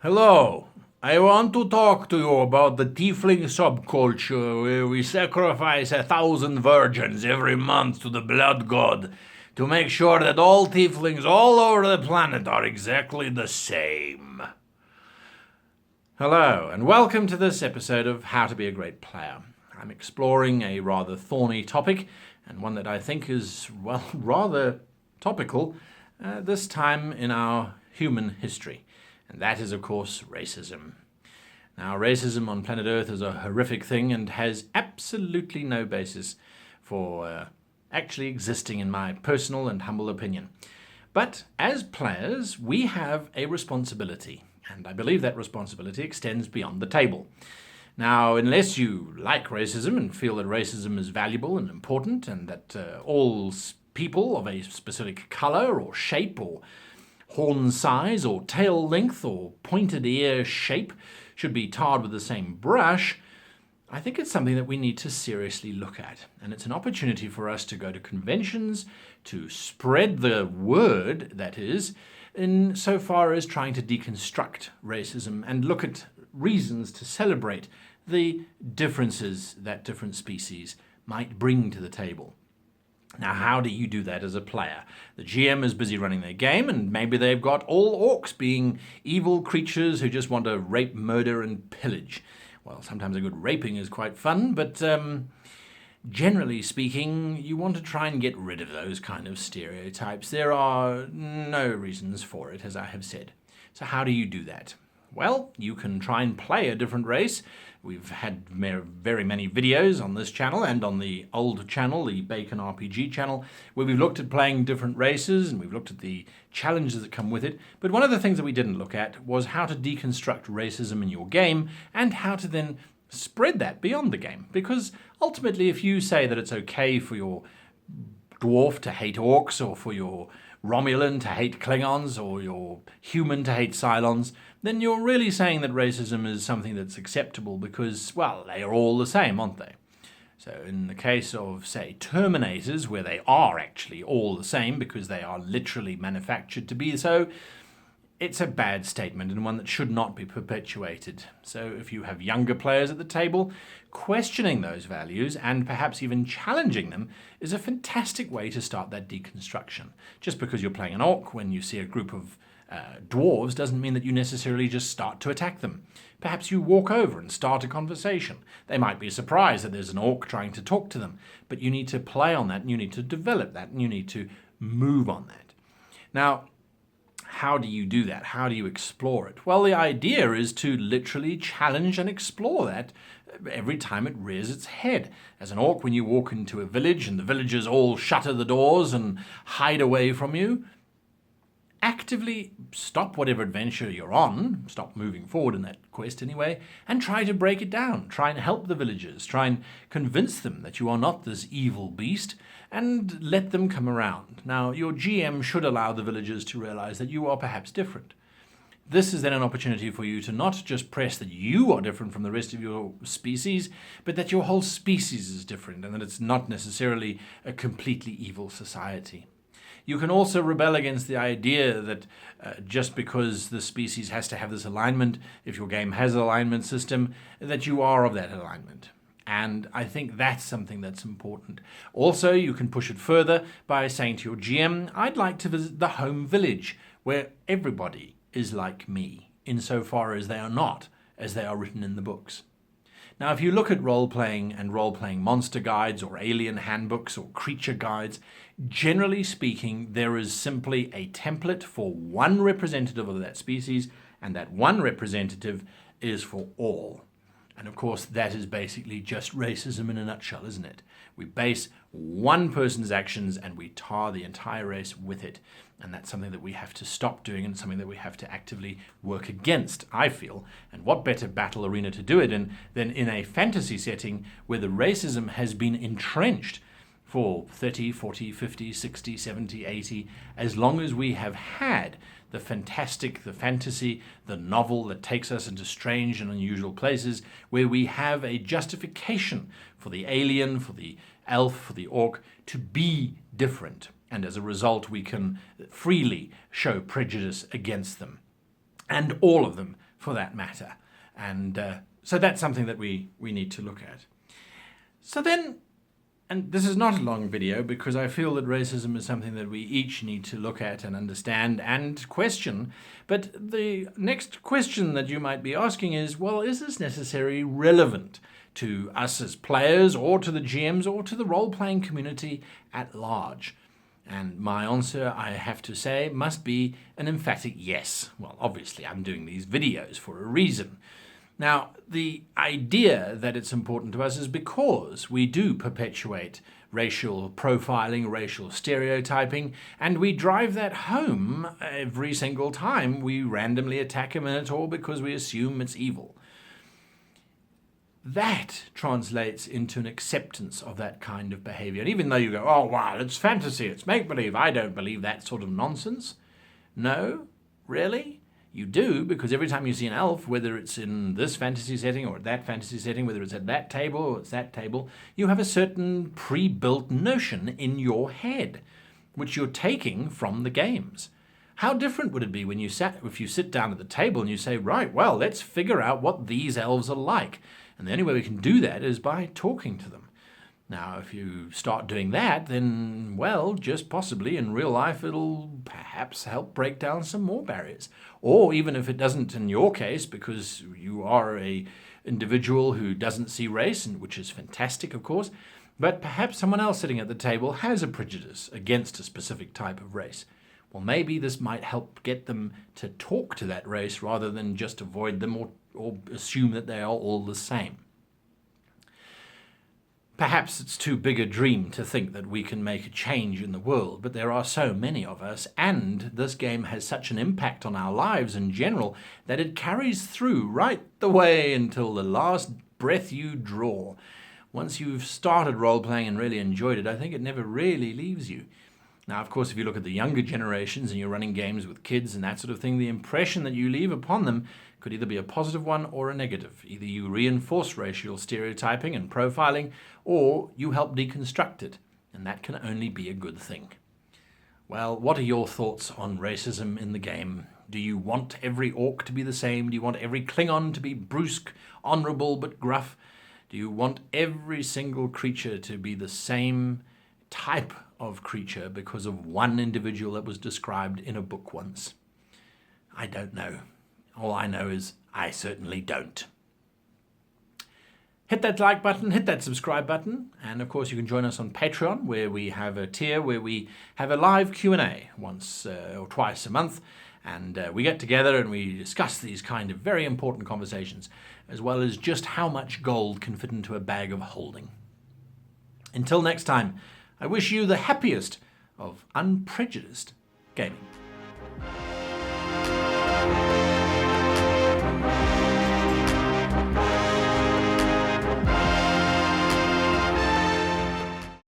Hello. I want to talk to you about the tiefling subculture where we sacrifice 1,000 virgins every month to the blood god to make sure that all tieflings all over the planet are exactly the same. Hello, and welcome to this episode of How to Be a Great Player. I'm exploring a rather thorny topic, and one that I think is, well, rather topical this time in our human history. And that is, of course, racism. Now, racism on planet Earth is a horrific thing and has absolutely no basis for actually existing, in my personal and humble opinion. But as players, we have a responsibility, and I believe that responsibility extends beyond the table. Now, unless you like racism and feel that racism is valuable and important and that all people of a specific color or shape or horn size or tail length or pointed ear shape should be tarred with the same brush, I think it's something that we need to seriously look at. And it's an opportunity for us to go to conventions, to spread the word, that is, in so far as trying to deconstruct racism and look at reasons to celebrate the differences that different species might bring to the table. Now, how do you do that as a player? The GM is busy running their game, and maybe they've got all orcs being evil creatures who just want to rape, murder, and pillage. Well, sometimes a good raping is quite fun, but generally speaking, you want to try and get rid of those kind of stereotypes. There are no reasons for it, as I have said. So how do you do that? Well, you can try and play a different race. We've had very many videos on this channel and on the old channel, the Bacon RPG channel, where we've looked at playing different races and we've looked at the challenges that come with it. But one of the things that we didn't look at was how to deconstruct racism in your game and how to then spread that beyond the game. Because ultimately, if you say that it's okay for your dwarf to hate orcs or for your Romulan to hate Klingons or your human to hate Cylons, then you're really saying that racism is something that's acceptable because, well, they are all the same, aren't they? So in the case of, say, Terminators, where they are actually all the same because they are literally manufactured to be so, it's a bad statement and one that should not be perpetuated. So if you have younger players at the table, questioning those values and perhaps even challenging them is a fantastic way to start that deconstruction. Just because you're playing an orc when you see a group of dwarves doesn't mean that you necessarily just start to attack them. Perhaps you walk over and start a conversation. They might be surprised that there's an orc trying to talk to them, but you need to play on that and you need to develop that and you need to move on that. Now, how do you do that? How do you explore it? Well, the idea is to literally challenge and explore that every time it rears its head. As an orc, when you walk into a village and the villagers all shutter the doors and hide away from you, actively stop whatever adventure you're on, stop moving forward in that quest anyway, and try to break it down. Try and help the villagers. Try and convince them that you are not this evil beast, and let them come around. Now, your GM should allow the villagers to realize that you are perhaps different. This is then an opportunity for you to not just press that you are different from the rest of your species, but that your whole species is different and that it's not necessarily a completely evil society. You can also rebel against the idea that just because the species has to have this alignment, if your game has an alignment system, that you are of that alignment. And I think that's something that's important. Also, you can push it further by saying to your GM, I'd like to visit the home village where everybody is like me, insofar as they are not, as they are written in the books. Now, if you look at role-playing and role-playing monster guides or alien handbooks or creature guides, generally speaking, there is simply a template for one representative of that species, and that one representative is for all. And of course, that is basically just racism in a nutshell, isn't it? We base one person's actions and we tar the entire race with it. And that's something that we have to stop doing and something that we have to actively work against, I feel. And what better battle arena to do it in than in a fantasy setting where the racism has been entrenched for 30, 40, 50, 60, 70, 80, as long as we have had the fantastic, the fantasy, the novel that takes us into strange and unusual places where we have a justification for the alien, for the elf, for the orc to be different. And as a result, we can freely show prejudice against them. And all of them for that matter. And so that's something that we need to look at. So then, and this is not a long video because I feel that racism is something that we each need to look at and understand and question. But the next question that you might be asking is, well, is this necessarily relevant to us as players or to the GMs or to the role-playing community at large? And my answer, I have to say, must be an emphatic yes. Well, obviously, I'm doing these videos for a reason. Now, the idea that it's important to us is because we do perpetuate racial profiling, racial stereotyping, and we drive that home every single time we randomly attack a Minotaur because we assume it's evil. That translates into an acceptance of that kind of behavior. And even though you go, oh, wow, it's fantasy, it's make-believe, I don't believe that sort of nonsense. No, really? You do, because every time you see an elf, whether it's in this fantasy setting or that fantasy setting, whether it's at that table or it's that table, you have a certain pre-built notion in your head, which you're taking from the games. How different would it be when if you sit down at the table and you say, right, well, let's figure out what these elves are like. And the only way we can do that is by talking to them. Now, if you start doing that, then, well, just possibly in real life, it'll perhaps help break down some more barriers. Or even if it doesn't in your case, because you are an individual who doesn't see race, and which is fantastic, of course, but perhaps someone else sitting at the table has a prejudice against a specific type of race. Well, maybe this might help get them to talk to that race rather than just avoid them or assume that they are all the same. Perhaps it's too big a dream to think that we can make a change in the world, but there are so many of us, and this game has such an impact on our lives in general that it carries through right the way until the last breath you draw. Once you've started role-playing and really enjoyed it, I think it never really leaves you. Now, of course, if you look at the younger generations and you're running games with kids and that sort of thing, the impression that you leave upon them could either be a positive one or a negative. Either you reinforce racial stereotyping and profiling, or you help deconstruct it, and that can only be a good thing. Well, what are your thoughts on racism in the game? Do you want every orc to be the same? Do you want every Klingon to be brusque, honorable but gruff? Do you want every single creature to be the same type of creature because of one individual that was described in a book once? I don't know. All I know is I certainly don't. Hit that like button, hit that subscribe button, and of course you can join us on Patreon, where we have a tier where we have a live Q&A once or twice a month, and we get together and we discuss these kind of very important conversations, as well as just how much gold can fit into a bag of holding. Until next time, I wish you the happiest of unprejudiced gaming.